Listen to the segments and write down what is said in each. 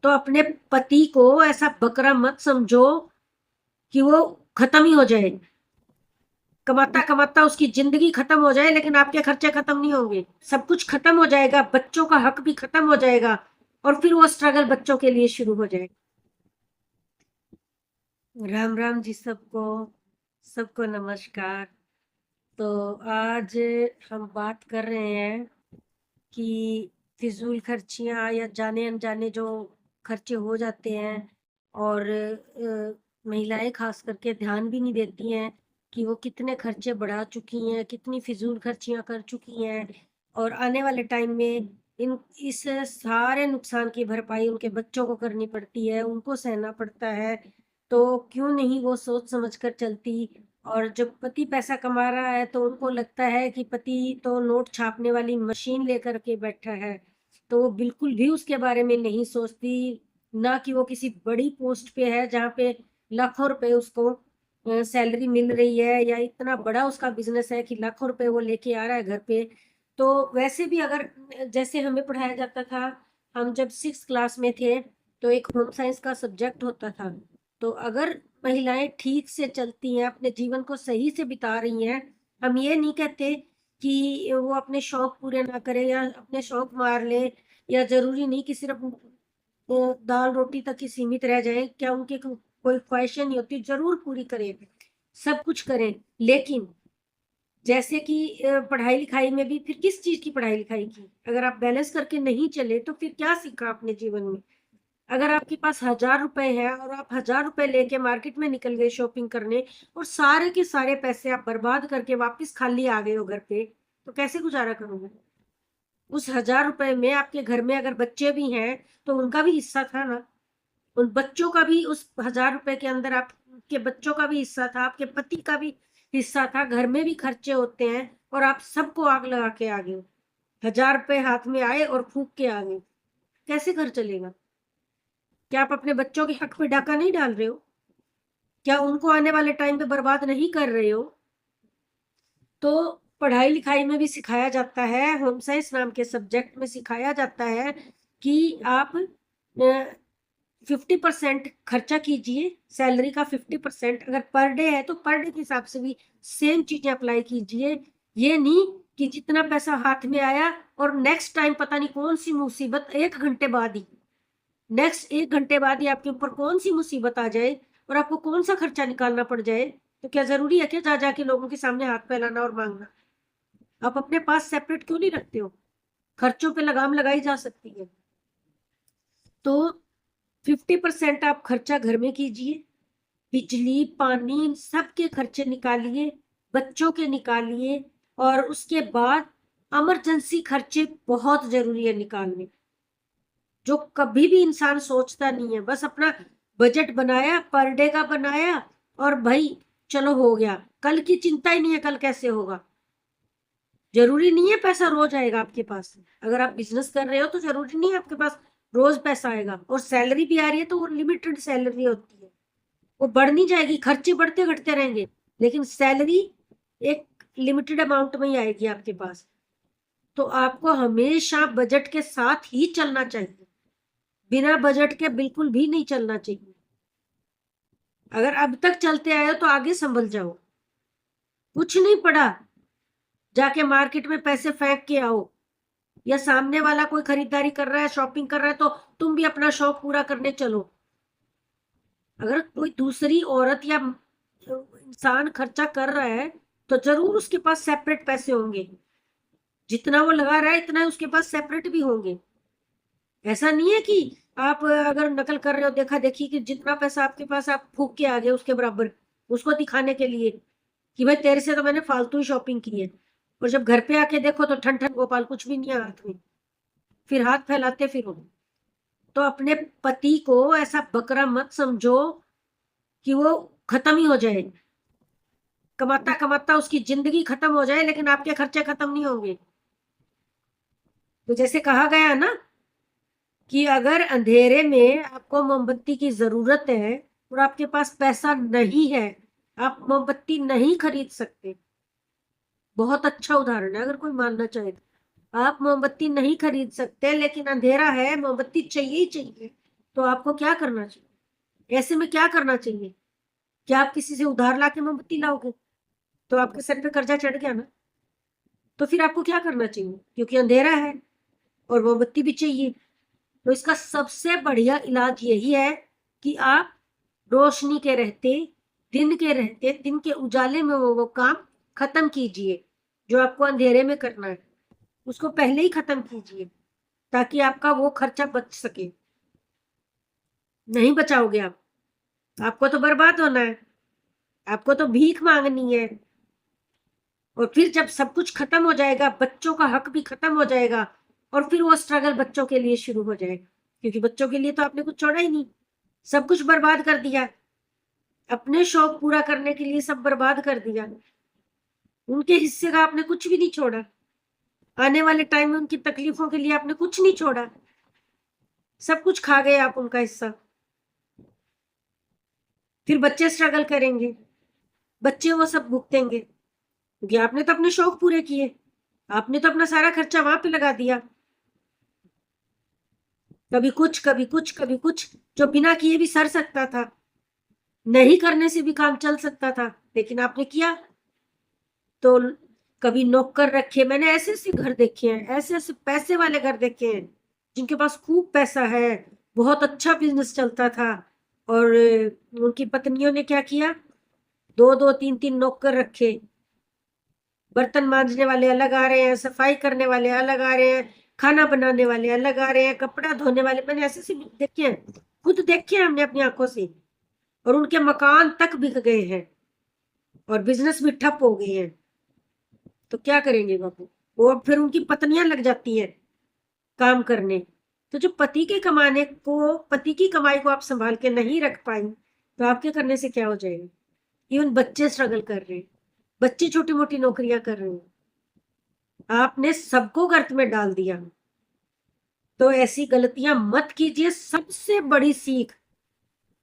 तो अपने पति को ऐसा बकरा मत समझो कि वो खत्म ही हो जाए, कमाता कमाता उसकी जिंदगी खत्म हो जाए, लेकिन आपके खर्चे खत्म नहीं होंगे। सब कुछ खत्म हो जाएगा, बच्चों का हक भी खत्म हो जाएगा, और फिर वो स्ट्रगल बच्चों के लिए शुरू हो जाएगा। राम राम जी सबको, सबको नमस्कार। तो आज हम बात कर रहे हैं कि फिजूल खर्चियां या जाने अनजाने जो खर्चे हो जाते हैं, और महिलाएं खास करके ध्यान भी नहीं देती हैं कि वो कितने खर्चे बढ़ा चुकी हैं, कितनी फिजूल खर्चियां कर चुकी हैं, और आने वाले टाइम में इन इस सारे नुकसान की भरपाई उनके बच्चों को करनी पड़ती है, उनको सहना पड़ता है। तो क्यों नहीं वो सोच समझ कर चलती। और जब पति पैसा कमा रहा है तो उनको लगता है कि पति तो नोट छापने वाली मशीन लेकर के बैठा है, तो वो बिल्कुल भी उसके बारे में नहीं सोचती। ना कि वो किसी बड़ी पोस्ट पे है जहाँ पे लाखों रुपए उसको सैलरी मिल रही है, या इतना बड़ा उसका बिजनेस है कि लाखों रुपए वो लेके आ रहा है घर पे। तो वैसे भी अगर जैसे हमें पढ़ाया जाता था, हम जब 6 क्लास में थे तो एक होम साइंस का सब्जेक्ट होता था। तो अगर महिलाएं ठीक से चलती हैं, अपने जीवन को सही से बिता रही हैं, हम ये नहीं कहते कि वो अपने शौक पूरे ना करे या अपने शौक मार ले, या जरूरी नहीं कि सिर्फ दाल रोटी तक ही सीमित रह जाए। क्या उनके कोई ख्वाहिशें नहीं होती? जरूर पूरी करें, सब कुछ करें, लेकिन जैसे कि पढ़ाई लिखाई में भी फिर किस चीज की पढ़ाई लिखाई की? अगर आप बैलेंस करके नहीं चले तो फिर क्या सीखा अपने जीवन में? अगर आपके पास 1,000 रुपए है और आप 1,000 रुपए लेके मार्केट में निकल गए शॉपिंग करने, और सारे के सारे पैसे आप बर्बाद करके वापस खाली आ गए हो घर पे, तो कैसे गुजारा करोगे? उस 1,000 रुपए में आपके घर में अगर बच्चे भी हैं तो उनका भी हिस्सा था ना। उन बच्चों का भी, उस 1,000 रुपए के अंदर आपके बच्चों का भी हिस्सा था, आपके पति का भी हिस्सा था, घर में भी खर्चे होते हैं, और आप सबको आग लगा के आ गए। 1,000 रुपए हाथ में आए और फूक के आ गए। कैसे घर चलेगा? क्या आप अपने बच्चों के हक पे डाका नहीं डाल रहे हो? क्या उनको आने वाले टाइम पे बर्बाद नहीं कर रहे हो? तो पढ़ाई लिखाई में भी सिखाया जाता है, होम साइंस नाम के सब्जेक्ट में सिखाया जाता है कि आप 50% खर्चा कीजिए, सैलरी का 50%। अगर पर डे है तो पर डे के हिसाब से भी सेम चीजें अप्लाई कीजिए। ये नहीं कि जितना पैसा हाथ में आया और नेक्स्ट टाइम पता नहीं कौन सी मुसीबत 1 घंटे बाद ही, नेक्स्ट 1 घंटे बाद ही आपके ऊपर कौन सी मुसीबत आ जाए और आपको कौन सा खर्चा निकालना पड़ जाए। तो क्या जरूरी है क्या जा जाके लोगों के सामने हाथ फैलाना और मांगना? आप अपने पास सेपरेट क्यों नहीं रखते हो? खर्चों पे लगाम लगाई जा सकती है। तो 50% आप खर्चा घर में कीजिए, बिजली पानी इन सबके खर्चे निकालिए, बच्चों के निकालिए, और उसके बाद इमरजेंसी खर्चे बहुत जरूरी है निकालने, जो कभी भी इंसान सोचता नहीं है। बस अपना बजट बनाया, पर डे का बनाया, और भाई चलो हो गया, कल की चिंता ही नहीं है कल कैसे होगा। जरूरी नहीं है पैसा रोज आएगा आपके पास। अगर आप बिजनेस कर रहे हो तो जरूरी नहीं है आपके पास रोज पैसा आएगा, और सैलरी भी आ रही है तो वो लिमिटेड सैलरी होती है, वो बढ़ नहीं जाएगी, खर्चे बढ़ते घटते रहेंगे, लेकिन सैलरी एक लिमिटेड अमाउंट में ही आएगी आपके पास। तो आपको हमेशा बजट के साथ ही चलना चाहिए, बिना बजट के बिल्कुल भी नहीं चलना चाहिए। अगर अब तक चलते आए हो तो आगे संभल जाओ। कुछ नहीं पड़ा, जाके मार्केट में पैसे फेंक के आओ, या सामने वाला कोई खरीदारी कर रहा है, शॉपिंग कर रहा है, तो तुम भी अपना शौक पूरा करने चलो। अगर कोई दूसरी औरत या इंसान खर्चा कर रहा है तो जरूर उसके पास सेपरेट पैसे होंगे, जितना वो लगा रहा है इतना उसके पास सेपरेट भी होंगे। ऐसा नहीं है कि आप अगर नकल कर रहे हो देखा देखी कि जितना पैसा आपके पास आप फूक के आ गए उसके बराबर, उसको दिखाने के लिए कि भाई तेरे से तो मैंने फालतू ही शॉपिंग की है, और जब घर पे आके देखो तो ठन ठन गोपाल कुछ भी नहीं है हाथ में, फिर हाथ फैलाते फिरो। तो अपने पति को ऐसा बकरा मत समझो कि वो खत्म ही हो जाए, कमाता कमाता उसकी जिंदगी खत्म हो जाए, लेकिन आपके खर्चे खत्म नहीं होंगे। तो जैसे कहा गया ना कि अगर अंधेरे में आपको मोमबत्ती की जरूरत है और आपके पास पैसा नहीं है, आप मोमबत्ती नहीं खरीद सकते। बहुत अच्छा उदाहरण है, अगर कोई मानना चाहे तो। आप मोमबत्ती नहीं खरीद सकते, लेकिन अंधेरा है, मोमबत्ती चाहिए ही चाहिए। तो आपको क्या करना चाहिए? ऐसे में क्या करना चाहिए? क्या आप किसी से उधार लाके मोमबत्ती लाओगे? तो आपके सर पे कर्जा चढ़ गया ना। तो फिर आपको क्या करना चाहिए? क्योंकि अंधेरा है और मोमबत्ती भी चाहिए। तो इसका सबसे बढ़िया इलाज यही है कि आप रोशनी के रहते, दिन के उजाले में वो काम खत्म कीजिए। जो आपको अंधेरे में करना है उसको पहले ही खत्म कीजिए, ताकि आपका वो खर्चा बच सके। नहीं बचाओगे आप, आपको तो बर्बाद होना है, आपको तो भीख मांगनी है। और फिर जब सब कुछ खत्म हो जाएगा, बच्चों का हक भी खत्म हो जाएगा, और फिर वो स्ट्रगल बच्चों के लिए शुरू हो जाएगा। क्योंकि बच्चों के लिए तो आपने कुछ छोड़ा ही नहीं, सब कुछ बर्बाद कर दिया। अपने शौक पूरा करने के लिए सब बर्बाद कर दिया, उनके हिस्से का आपने कुछ भी नहीं छोड़ा। आने वाले टाइम में उनकी तकलीफों के लिए आपने कुछ नहीं छोड़ा, सब कुछ खा गए आप उनका हिस्सा। फिर बच्चे स्ट्रगल करेंगे, बच्चे वो सब भुगतेंगे, क्योंकि आपने तो अपने शौक पूरे किए, आपने तो अपना सारा खर्चा वहां पे लगा दिया। कभी कुछ कभी कुछ कभी कुछ, जो बिना किए भी सर सकता था, नहीं करने से भी काम चल सकता था, लेकिन आपने किया। तो कभी नौकर रखे, मैंने ऐसे ऐसे घर देखे हैं, ऐसे ऐसे पैसे वाले घर देखे हैं जिनके पास खूब पैसा है, बहुत अच्छा बिजनेस चलता था। और उनकी पत्नियों ने क्या किया, दो दो तीन तीन नौकर रखे। बर्तन मांजने वाले अलग आ रहे हैं, सफाई करने वाले अलग आ रहे हैं, खाना बनाने वाले अलग आ रहे हैं, कपड़ा धोने वाले, मैंने ऐसे ऐसे देखे हैं, खुद देखे हैं हमने अपनी आंखों से। और उनके मकान तक बिक गए हैं और बिजनेस भी ठप हो गए हैं। तो क्या करेंगे बापू? और फिर उनकी पत्नियां लग जाती हैं काम करने। तो जो पति की कमाई को आप संभाल के नहीं रख पाई, तो आपके करने से क्या हो जाएगा? इवन बच्चे स्ट्रगल कर रहे हैं, बच्चे छोटी मोटी नौकरियां कर रहे हैं, आपने सबको गर्त में डाल दिया। तो ऐसी गलतियां मत कीजिए। सबसे बड़ी सीख,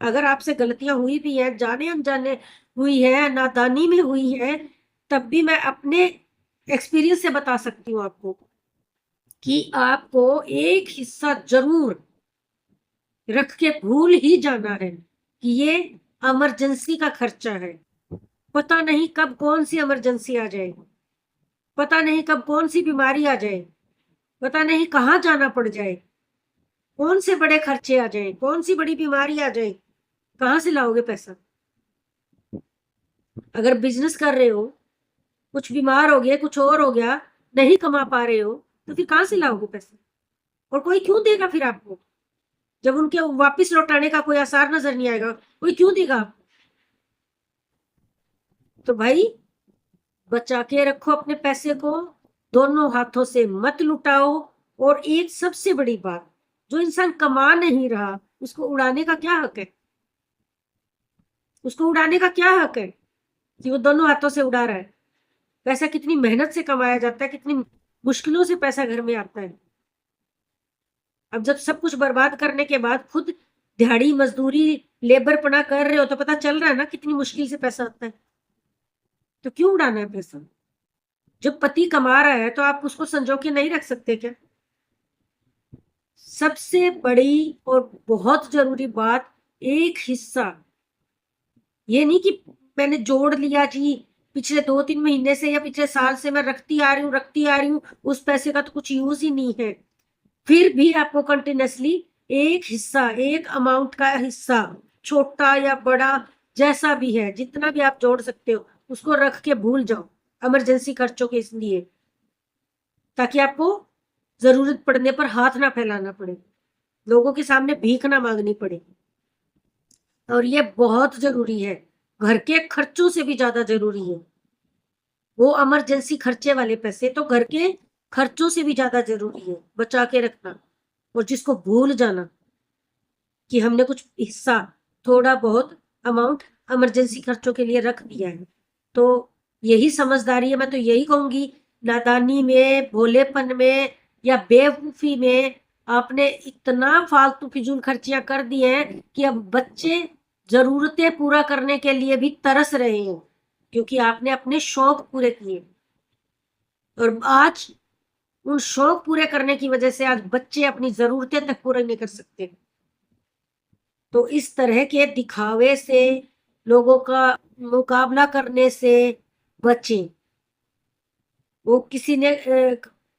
अगर आपसे गलतियां हुई भी है, जाने अनजाने हुई है, नादानी में हुई है, तब भी मैं अपने एक्सपीरियंस से बता सकती हूँ आपको कि आपको एक हिस्सा जरूर रख के भूल ही जाना है कि ये इमरजेंसी का खर्चा है। पता नहीं कब कौन सी इमरजेंसी आ जाए, पता नहीं कब कौन सी बीमारी आ जाए, पता नहीं कहाँ जाना पड़ जाए, कौन से बड़े खर्चे आ जाए, कौन सी बड़ी बीमारी आ जाए, कहाँ से लाओगे पैसा? अगर बिजनेस कर रहे हो, कुछ बीमार हो गया, कुछ और हो गया, नहीं कमा पा रहे हो, तो फिर कहाँ से लाओगे पैसा? और कोई क्यों देगा फिर आपको? जब उनके वापस लौटाने का कोई आसार नजर नहीं आएगा, कोई क्यों देगा आपको? तो भाई, बचा के रखो अपने पैसे को, दोनों हाथों से मत लुटाओ। और एक सबसे बड़ी बात, जो इंसान कमा नहीं रहा उसको उड़ाने का क्या हक है? उसको उड़ाने का क्या हक है कि वो दोनों हाथों से उड़ा रहा है? पैसा कितनी मेहनत से कमाया जाता है, कितनी मुश्किलों से पैसा घर में आता है। अब जब सब कुछ बर्बाद करने के बाद खुद दिहाड़ी मजदूरी लेबरपना कर रहे हो, तो पता चल रहा है ना कितनी मुश्किल से पैसा आता है। तो क्यों उड़ाना है पैसा? जब पति कमा रहा है तो आप उसको संजो के नहीं रख सकते क्या? सबसे बड़ी और बहुत जरूरी बात, एक हिस्सा, ये नहीं कि मैंने जोड़ लिया जी, पिछले 2-3 महीने से या पिछले साल से मैं रखती आ रही हूँ, उस पैसे का तो कुछ यूज ही नहीं है। फिर भी आपको कंटिन्यूसली एक हिस्सा, एक अमाउंट का हिस्सा, छोटा या बड़ा जैसा भी है, जितना भी आप जोड़ सकते हो, उसको रख के भूल जाओ इमरजेंसी खर्चों के इसलिए, ताकि आपको जरूरत पड़ने पर हाथ ना फैलाना पड़े, लोगों के सामने भीख ना मांगनी पड़े। और ये बहुत जरूरी है, घर के खर्चों से भी ज्यादा जरूरी है। वो इमरजेंसी खर्चे वाले पैसे तो घर के खर्चों से भी ज्यादा जरूरी है बचा के रखना। और जिसको भूल जाना कि हमने कुछ हिस्सा, थोड़ा बहुत अमाउंट इमरजेंसी खर्चों के लिए रख दिया है, तो यही समझदारी है। मैं तो यही कहूंगी, नादानी में, भोलेपन में या बेवकूफी में आपने इतना फालतू फिजूल खर्चियां कर दी हैं कि अब बच्चे जरूरतें पूरा करने के लिए भी तरस रहे हैं, क्योंकि आपने अपने शौक पूरे किए। और आज उन शौक पूरे करने की वजह से आज बच्चे अपनी जरूरतें तक पूरे नहीं कर सकते। तो इस तरह के दिखावे से, लोगों का मुकाबला करने से बचें। वो किसी ने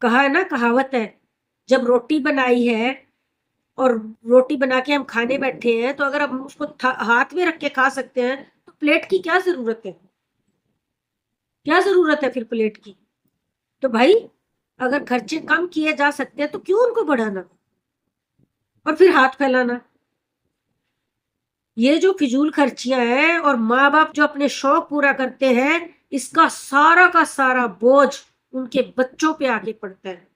कहा है ना, कहावत है, जब रोटी बनाई है और रोटी बना के हम खाने बैठे हैं, तो अगर हम उसको हाथ में रख के खा सकते हैं तो प्लेट की क्या जरूरत है? क्या जरूरत है फिर प्लेट की? तो भाई, अगर खर्चे कम किए जा सकते हैं तो क्यों उनको बढ़ाना और फिर हाथ फैलाना? ये जो फिजूल खर्चियां हैं और माँ बाप जो अपने शौक पूरा करते हैं, इसका सारा का सारा बोझ उनके बच्चों पे आके पड़ता है,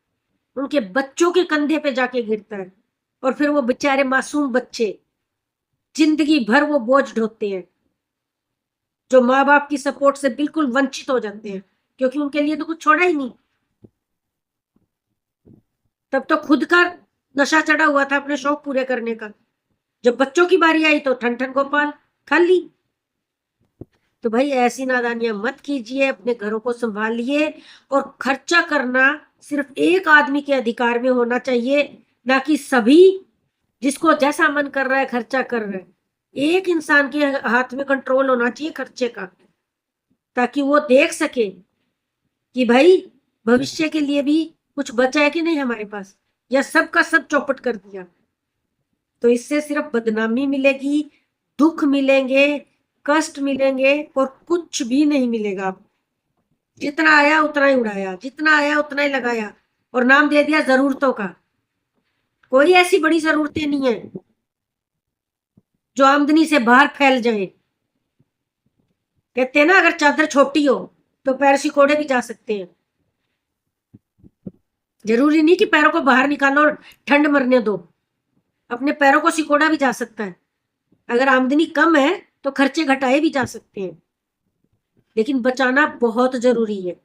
उनके बच्चों के कंधे पे जाके गिरता है, और फिर वो बेचारे मासूम बच्चे जिंदगी भर वो बोझ ढोते हैं, जो माँ बाप की सपोर्ट से बिल्कुल वंचित हो जाते हैं, क्योंकि उनके लिए तो कुछ छोड़ा ही नहीं। तब तो खुद का नशा चढ़ा हुआ था अपने शौक पूरे करने का, जब बच्चों की बारी आई तो ठन ठन गोपाल खा ली। तो भाई, ऐसी नादानियां मत कीजिए, अपने घरों को संभालिए, और खर्चा करना सिर्फ एक आदमी के अधिकार में होना चाहिए, ना कि सभी जिसको जैसा मन कर रहा है खर्चा कर रहे हैं। एक इंसान के हाथ में कंट्रोल होना चाहिए खर्चे का, ताकि वो देख सके कि भाई भविष्य के लिए भी कुछ बचा है कि नहीं हमारे पास, या सब का सब चौपट कर दिया। तो इससे सिर्फ बदनामी मिलेगी, दुख मिलेंगे, कष्ट मिलेंगे, और कुछ भी नहीं मिलेगा। जितना आया उतना ही उड़ाया, जितना आया उतना ही लगाया, और नाम दे दिया जरूरतों का। कोई ऐसी बड़ी जरूरतें नहीं है जो आमदनी से बाहर फैल जाए। कहते हैं ना, अगर चादर छोटी हो तो पैर सिकोड़े भी जा सकते हैं। जरूरी नहीं कि पैरों को बाहर निकालो और ठंड मरने दो, अपने पैरों को सिकोड़ा भी जा सकता है। अगर आमदनी कम है तो खर्चे घटाए भी जा सकते हैं, लेकिन बचाना बहुत जरूरी है।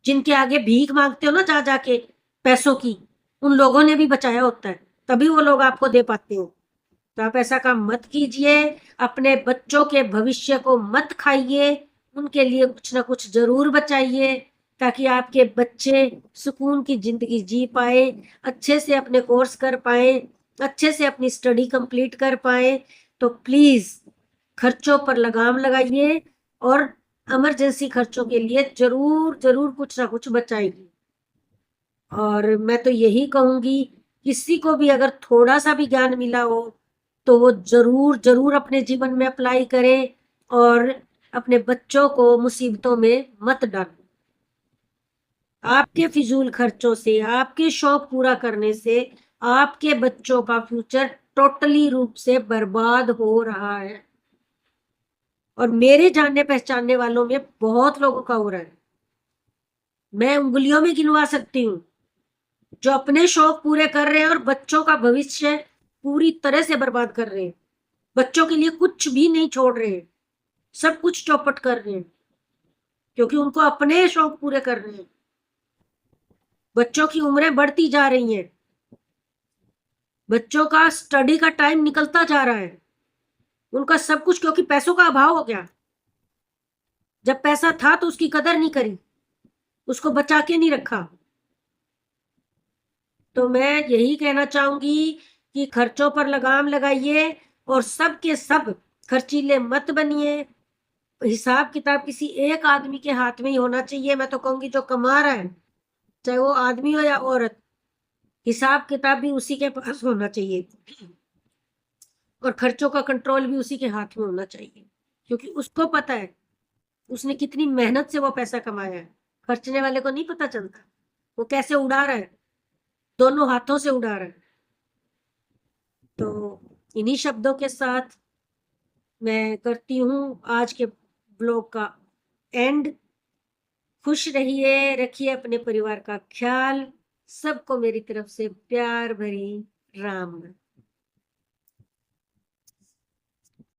जिनके आगे भीख मांगते हो ना जा जाके पैसों की, उन लोगों ने भी बचाया होता है, तभी वो लोग आपको दे पाते हो। तो आप ऐसा काम मत कीजिए, अपने बच्चों के भविष्य को मत खाइए, उनके लिए कुछ ना कुछ जरूर बचाइए, ताकि आपके बच्चे सुकून की जिंदगी जी पाए, अच्छे से अपने कोर्स कर पाए, अच्छे से अपनी स्टडी कंप्लीट कर पाए। तो प्लीज खर्चों पर लगाम लगाइए, और इमरजेंसी खर्चों के लिए जरूर जरूर कुछ ना कुछ बचाइए। और मैं तो यही कहूंगी, किसी को भी अगर थोड़ा सा भी ज्ञान मिला हो तो वो जरूर जरूर अपने जीवन में अप्लाई करे, और अपने बच्चों को मुसीबतों में मत डालो। आपके फिजूल खर्चों से, आपके शौक पूरा करने से आपके बच्चों का फ्यूचर टोटली रूप से बर्बाद हो रहा है, और मेरे जानने पहचानने वालों में बहुत लोगों का हो रहा है। मैं उंगलियों में गिनवा सकती हूँ जो अपने शौक पूरे कर रहे हैं और बच्चों का भविष्य पूरी तरह से बर्बाद कर रहे हैं, बच्चों के लिए कुछ भी नहीं छोड़ रहे हैं, सब कुछ चौपट कर रहे हैं, क्योंकि उनको अपने शौक पूरे कर रहे हैं। बच्चों की उम्रें बढ़ती जा रही हैं, बच्चों का स्टडी का टाइम निकलता जा रहा है, उनका सब कुछ, क्योंकि पैसों का अभाव हो गया। जब पैसा था तो उसकी कदर नहीं करी, उसको बचा के नहीं रखा। तो मैं यही कहना चाहूंगी कि खर्चों पर लगाम लगाइए, और सब के सब खर्चीले मत बनिए। हिसाब किताब किसी एक आदमी के हाथ में ही होना चाहिए। मैं तो कहूंगी जो कमा रहा है, चाहे वो आदमी हो या औरत, हिसाब किताब भी उसी के पास होना चाहिए, और खर्चों का कंट्रोल भी उसी के हाथ में होना चाहिए, क्योंकि उसको पता है उसने कितनी मेहनत से वो पैसा कमाया है। खर्चने वाले को नहीं पता चलता वो कैसे उड़ा रहा है, दोनों हाथों से उड़ा रहा है। तो इन्हीं शब्दों के साथ मैं करती हूँ आज के ब्लॉग का एंड। खुश रहिए, रखिए अपने परिवार का ख्याल। सबको मेरी तरफ से प्यार भरी राम।